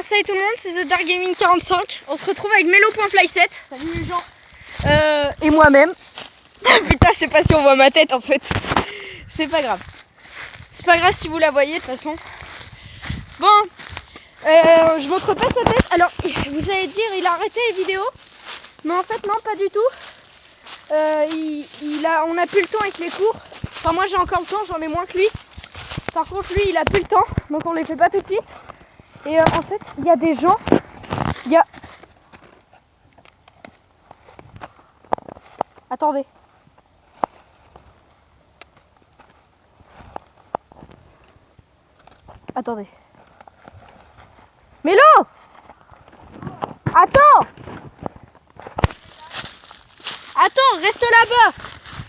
Salut tout le monde, c'est The Dark Gaming 45. On se retrouve avec Melo.flyset. Salut les gens. Et moi-même. Putain, je sais pas si on voit ma tête en fait. C'est pas grave. C'est pas grave si vous la voyez de toute façon. Bon, je montre pas sa tête. Alors, vous allez dire, il a arrêté les vidéos. Mais en fait, non, pas du tout. On a plus le temps avec les cours. Enfin, moi j'ai encore le temps, j'en ai moins que lui. Par contre, lui, il a plus le temps. Donc, on les fait pas tout de suite. Et en fait, il y a des gens, Attendez. Attendez. Mélo! Attends! Attends, reste là-bas!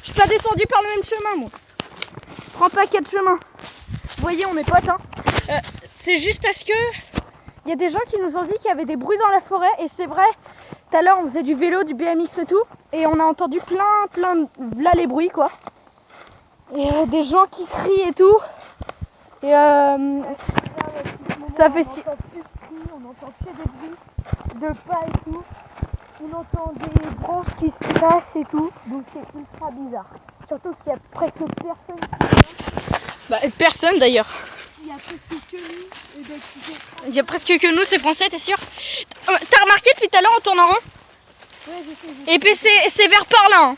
Je suis pas descendu par le même chemin, moi. Prends pas 4 chemins. Vous voyez, on est potes, hein. C'est juste parce que il y a des gens qui nous ont dit qu'il y avait des bruits dans la forêt. Et c'est vrai, tout à l'heure on faisait du vélo, du BMX et tout. Et on a entendu plein là les bruits quoi. Et des gens qui crient et tout. Et ça fait si... On entend plus de cris, on entend plus de bruits, de pas et tout. On entend des branches qui se cassent et tout. Donc c'est ultra bizarre. Surtout qu'il y a presque personne qui vient. Bah personne d'ailleurs. Il y a presque que nous. Il y a presque que nous, c'est français, t'es sûr? T'as remarqué depuis tout à l'heure on tourne en rond? Ouais, je sais. Et puis c'est vers par là. Hein.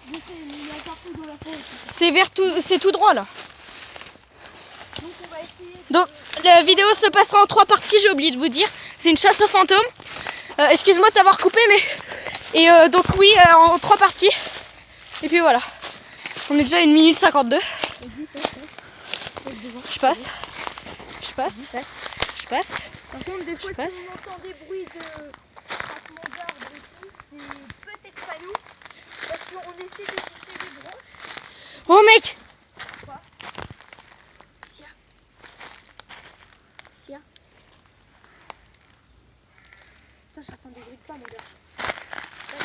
Je sais, mais il y a partout dans la forêt. C'est tout droit là. Donc on va essayer. Donc la vidéo se passera en 3 parties, j'ai oublié de vous dire. C'est une chasse aux fantômes. Excuse-moi de t'avoir coupé, mais... Et donc oui, en 3 parties. Et puis voilà. On est déjà à 1 minute 52. Je passe. Par contre, des fois, passe. si on entend des bruits de craquement d'arbres et tout, c'est peut-être pas nous. Parce qu'on essaie de pousser des branches. Oh mec! Quoi? Sia. Putain, j'entends des bruits de pas, mon gars.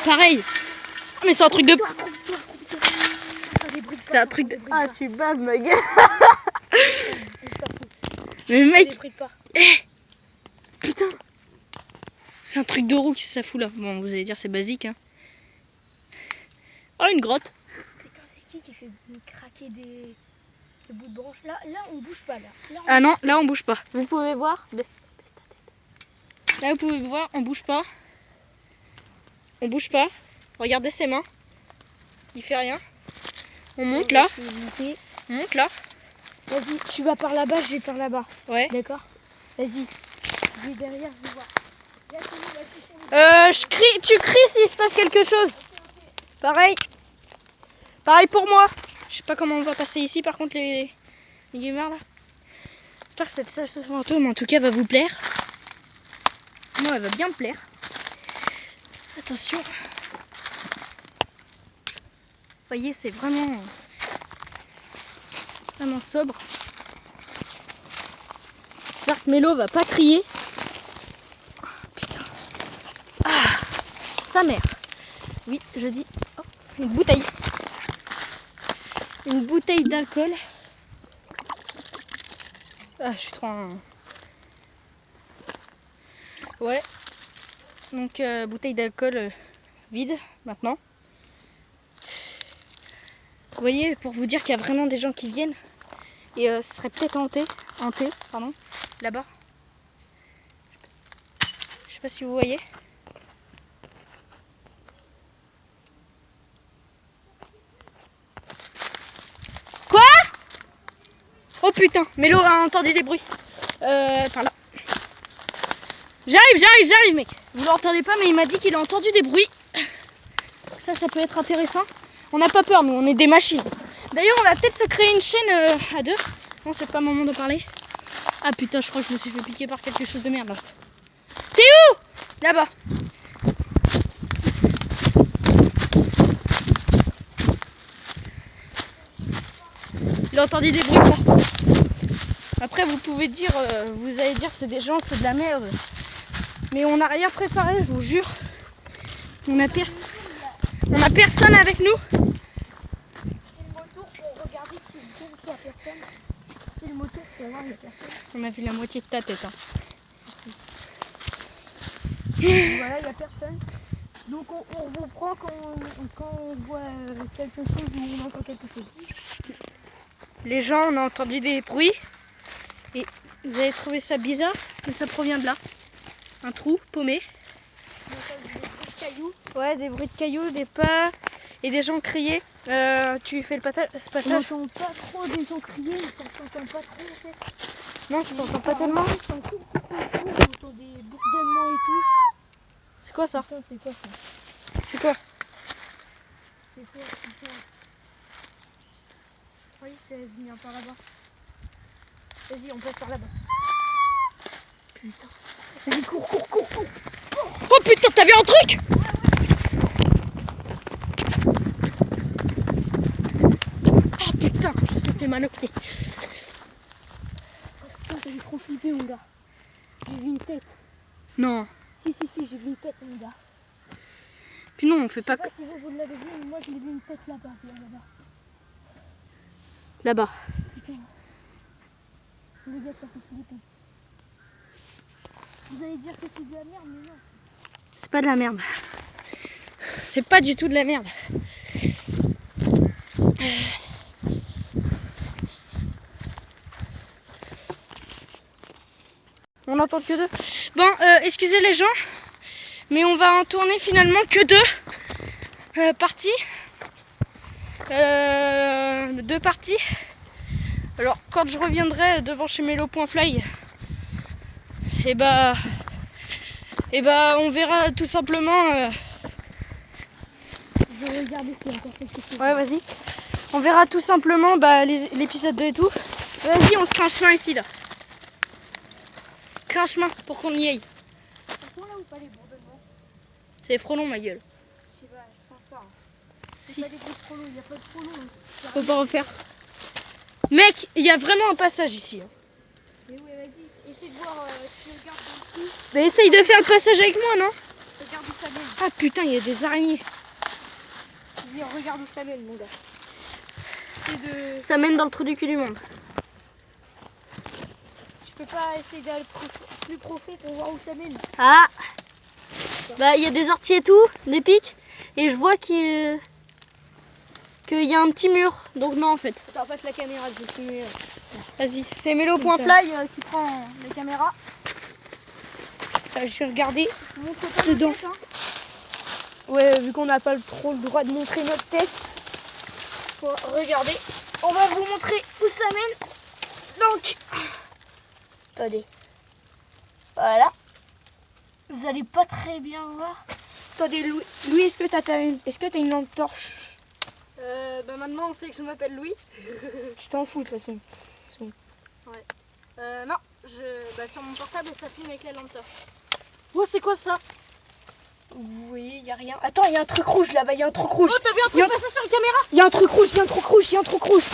Pareil! Mais c'est un truc de... C'est un truc de... Ah, tu baves ma gueule! Mais mec! Putain! C'est un truc de roue qui se fout là. Bon, vous allez dire c'est basique hein. Oh, une grotte! Putain, c'est qui fait craquer des bouts de branches? Là, on bouge pas, là. Ah non, là on bouge pas. Vous pouvez voir? Là vous pouvez voir, on bouge pas. On bouge pas. Regardez ses mains. Il fait rien. On monte là. On monte là. Vas-y, tu vas par là-bas, je vais par là-bas. Ouais. D'accord? Vas-y. Je vais derrière, je vais voir. Tu cries s'il se passe quelque chose. Pareil. Pareil pour moi. Je sais pas comment on va passer ici par contre les gamers là. J'espère que cette chasse aux fantômes en tout cas va vous plaire. Moi elle va bien me plaire. Attention. Vous voyez c'est vraiment sobre. J'espère que Mélo va pas crier. Putain. Ah, sa mère. Oui, je dis. Oh, une bouteille. Une bouteille d'alcool. Ah, je suis trop en... Ouais. Donc, bouteille d'alcool vide maintenant. Vous voyez, pour vous dire qu'il y a vraiment des gens qui viennent. Et ce serait peut-être hanté, pardon, là-bas. Je sais pas si vous voyez. Quoi? Oh putain, Mélo a entendu des bruits. Par là. J'arrive mec. Vous l'entendez pas mais il m'a dit qu'il a entendu des bruits. Ça peut être intéressant. On n'a pas peur, nous on est des machines. D'ailleurs on va peut-être se créer une chaîne à 2. Non, c'est pas le moment de parler. Ah putain, je crois que je me suis fait piquer par quelque chose de merde là. T'es où? Là-bas. Il a entendu des bruits partout. Après vous pouvez dire, vous allez dire c'est des gens, c'est de la merde. Mais on n'a rien préparé, je vous jure. On a personne avec nous. C'est le moto, on regarde qu'il y a personne. C'est le moto, tu vas voir, il y a personne. On a vu la moitié de ta tête. Hein. Voilà, il n'y a personne. Donc on vous prend quand on voit quelque chose ou on entend quelque chose. Les gens, on a entendu des bruits. Et vous avez trouvé ça bizarre, mais ça provient de là. Un trou paumé. On entend des bruits de cailloux. Ouais, des bruits de cailloux, des pas et des gens crier. Tu fais ce On passage? n'entend pas trop des gens crier, mais ça s'entend pas trop en fait. Non, ça s'entend pas tellement. C'est un tout petit peu fou, on entend des bourdonnements et tout. C'est quoi ça? Putain, c'est quoi ça? C'est quoi? C'est quoi? Putain. Je croyais que ça allait venir par là-bas. Vas-y, on passe par là-bas. Putain. Vas-y, cours. Oh putain, t'as vu un truc? Ah putain, ça me fait mal au pied. Putain, j'ai trop flippé, mon gars. J'ai vu une tête. Non. Si, j'ai vu une tête, mon gars. Puis non, on fait Je sais pas... pas si vous l'avez vu, mais moi je l'ai vu une tête là-bas. Là-bas. Putain. Les gars, ça fait flipper. Vous allez dire que c'est de la merde, mais non. C'est pas de la merde. C'est pas du tout de la merde. On n'entend que deux. Bon, excusez les gens, mais on va en tourner finalement que deux parties. Deux parties. Alors, quand je reviendrai devant chez Melo.fly, et bah, on verra tout simplement. Je vais regarder s'il y a encore quelque chose. Ouais, vas-y. On verra tout simplement l'épisode 2 et tout. Vas-y, on se crée un chemin ici, là. Crée un chemin pour qu'on y aille. Ils sont là ou pas les bourdonnements? C'est frelon, ma gueule. Je sais pas, je pense pas. C'est Si. pas des gros frelons, il n'y a pas de frelons. Faut pas refaire. Mec, il y a vraiment un passage ici. Hein. Mais ouais, vas-y, essaie de voir, tu regardes dans le coup, Mais essaye de faire le passage avec moi, non? regarde où ça mène. Ah putain, il y a des araignées. Vas-y, on regarde où ça mène, mon gars. C'est de... Ça mène dans le trou du cul du monde. Tu peux pas essayer d'aller plus profond pour voir où ça mène? Ah, bah il y a des orties et tout, des pics. Et je vois qu'il y a un petit mur. Donc non, en fait. Attends, passe la caméra, je vais filmer. Vas-y, c'est Melo.fly qui prend les caméras. Je vais regarder Montre pas dedans. notre tête, hein. Ouais, vu qu'on n'a pas trop le droit de montrer notre tête. Regardez, on va vous montrer où ça mène. Donc, attendez. Voilà. Vous allez pas très bien voir. Attendez, Louis, est-ce que t'as une lampe torche? Bah maintenant on sait que je m'appelle Louis. Je t'en fous de toute façon. Non, sur mon portable ça filme avec la lampe torche. Oh, c'est quoi ça? Vous voyez, il n'y a rien. Attends, il y a un truc rouge là-bas, il y a un truc rouge. Oh, t'as vu un truc passer sur la caméra? Il y a un truc rouge, il y a un truc rouge, il y a un truc rouge.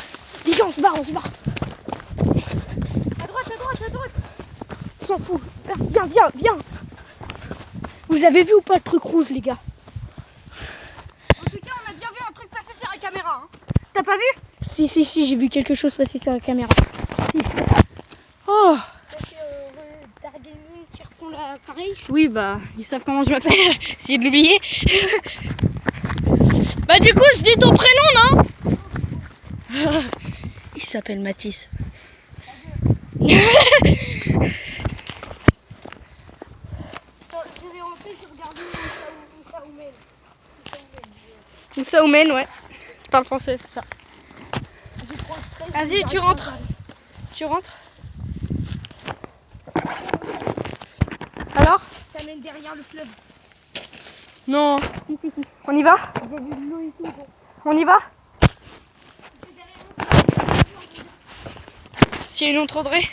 Les gars, on se barre. À droite. S'en fout. Viens. Vous avez vu ou pas le truc rouge, les gars? En tout cas, on a bien vu un truc passer sur la caméra. Hein. T'as pas vu? Si, j'ai vu quelque chose passer sur la caméra. Si. Oh. Dargaming qui reprend l'appareil. Oui, bah, ils savent comment je m'appelle. Essayez de l'oublier. Bah, du coup, je dis ton prénom, non? Il s'appelle Mathis. Je vais rentrer, je vais regarder où ça mène. Où ça vous mène, ouais. Je parle français, c'est ça. Vas-y, tu rentres. Alors? Ça mène derrière le fleuve. Non. Si. On y va? J'ai vu de l'eau et tout. On y va? S'il y a une autre entrée.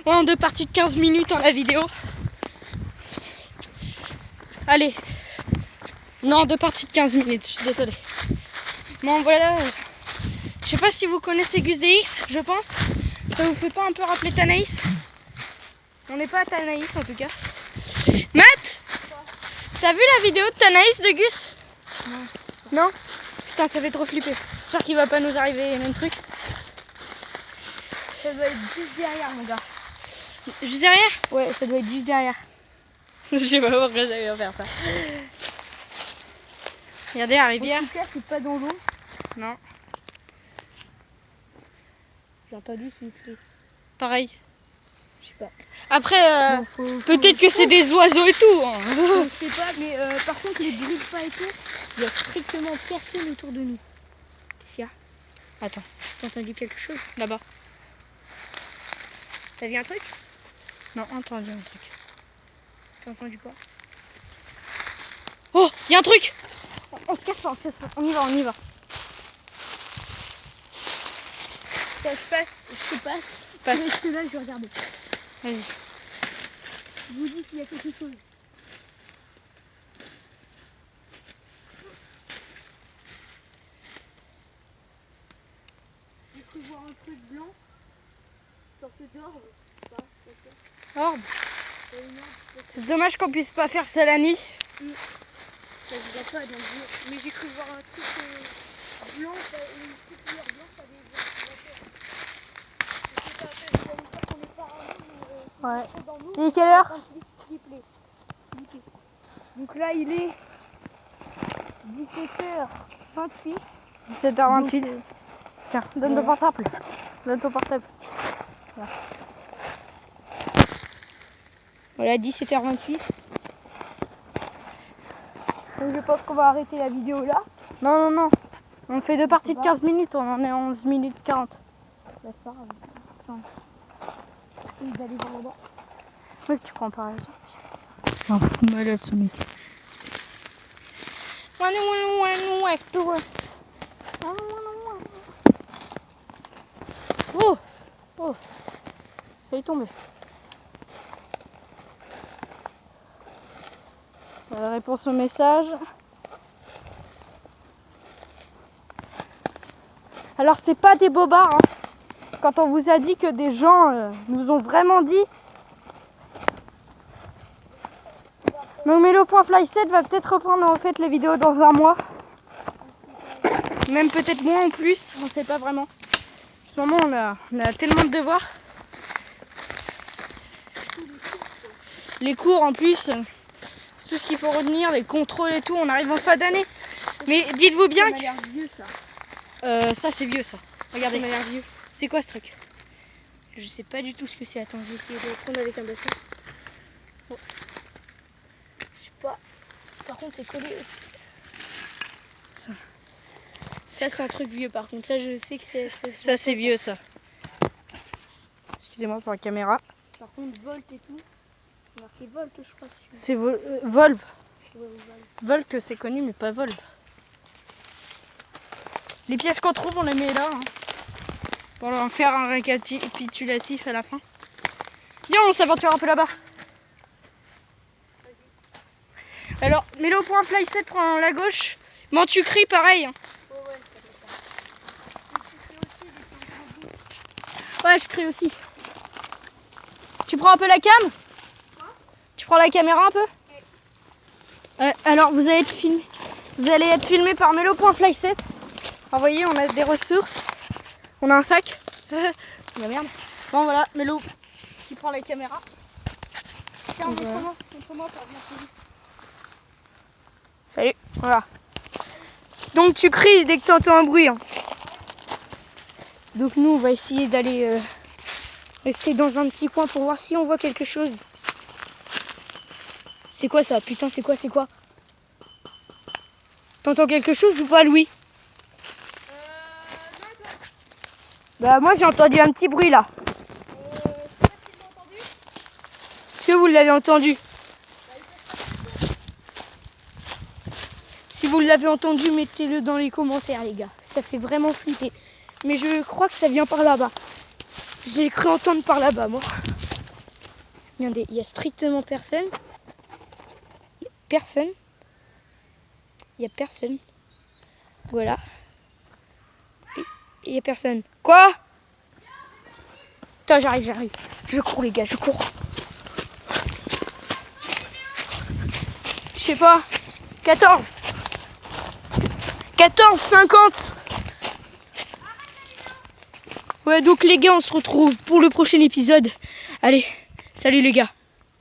Ouais, en 2 parties de 15 minutes dans la vidéo. Allez. Non, 2 parties de 15 minutes, je suis désolée. Bon, voilà. Je sais pas si vous connaissez Gus DX, je pense. Ça vous fait pas un peu rappeler Tanaïs? On n'est pas à Tanaïs en tout cas. Matt, t'as vu la vidéo de Tanaïs de Gus? Non. Putain, ça fait trop flipper. J'espère qu'il va pas nous arriver le même truc. Ça doit être juste derrière, mon gars. Juste derrière? Ouais, ça doit être juste derrière. Je sais pas pourquoi j'allais faire ça. Regardez la rivière. En tout cas, c'est pas dans l'eau. Non, J'ai entendu siffler. pareil. Je sais pas. Après, Bon, peut-être que c'est des oiseaux et tout. Hein. Je sais pas, mais par contre, les bruits de pas et tout, il y a strictement personne autour de nous. Qu'est-ce qu'il y a? Attends, T'as entendu quelque chose? là-bas. T'as vu un truc? Non, entendu un truc. T'as entendu quoi? Oh, il y a un truc. On se casse pas, on se casse pas. On y va, on y va. Ça se passe, je te passe. Passe. Je reste là, je vais regarder. Vas-y. Je vous dis s'il y a quelque chose. J'ai cru voir un truc blanc. Sorte d'orbe. Orbe. C'est dommage qu'on puisse pas faire ça la nuit. Ça se voit pas dans le jour. Mais j'ai cru voir un truc blanc, une petite lueur blanche à des Ouais. dans nous. Il est quelle heure? Donc là il est 17h28. 17h28. Tiens, donne ton portable. Donne ton portable. Voilà 17h28. Donc je pense qu'on va arrêter la vidéo là. Non, non, non. On fait deux parties de 15 minutes, on en est à 11 minutes 40. Bah, c'est pas grave. Il va aller voir là-bas. Oui, tu prends pas la sortie. C'est un fou malade ce mec. Oh, oh, elle est tombée. Réponse au message. Alors c'est pas des bobards. Hein. Quand on vous a dit que des gens nous ont vraiment dit. Donc Melo.fly7 va peut-être reprendre en fait les vidéos dans un mois. Même peut-être moins en plus, on sait pas vraiment. En ce moment on a tellement de devoirs. Les cours en plus, c'est tout ce qu'il faut retenir, les contrôles et tout, on arrive en fin d'année. Mais dites-vous bien Ça que... m'a l'air vieux ça. ça c'est vieux ça. Regardez. Ça m'a l'air vieux. C'est quoi ce truc? Je sais pas du tout ce que c'est. Attends, je vais essayer de le prendre avec un bassin. Oh. Je sais pas. Par contre, c'est collé aussi. Ça, c'est un truc vieux par contre. Ça, je sais que c'est. Ça c'est vieux ça. Excusez-moi pour la caméra. Par contre, Volt et tout. C'est marqué Volt, je crois. Dessus. C'est Volve. Ouais, Volt. Volt c'est connu mais pas Volve. Les pièces qu'on trouve on les met là. Hein, pour en faire un récapitulatif à la fin. Viens on s'aventure un peu là-bas. Alors Melo.fly7 prend la gauche. Mantucri pareil. Hein. Oh, ouais, Ouais je crie aussi. Tu prends un peu la cam? Tu prends la caméra un peu? Alors vous allez être filmé. Vous allez être filmé par Melo.fly7. Alors, vous voyez, on a des ressources. On a un sac. La merde. Bon voilà, Melo qui prend la caméra. Tiens, montre-moi pour bien filmer. Salut, voilà. Donc tu cries dès que tu entends un bruit. Hein. Donc nous on va essayer d'aller rester dans un petit coin pour voir si on voit quelque chose. C'est quoi ça? Putain c'est quoi? T'entends quelque chose ou pas Louis? Bah moi j'ai entendu un petit bruit là. Est-ce que vous l'avez entendu? Si vous l'avez entendu, mettez-le dans les commentaires les gars. Ça fait vraiment flipper. Mais je crois que ça vient par là-bas. J'ai cru entendre par là-bas moi. Regardez, il n'y a strictement personne. Personne. Il n'y a personne. Voilà. Il n'y a personne. Quoi? Attends, j'arrive. Je cours les gars, je cours. Je sais pas. 14, 50. Ouais, donc les gars, on se retrouve pour le prochain épisode. Allez, salut les gars.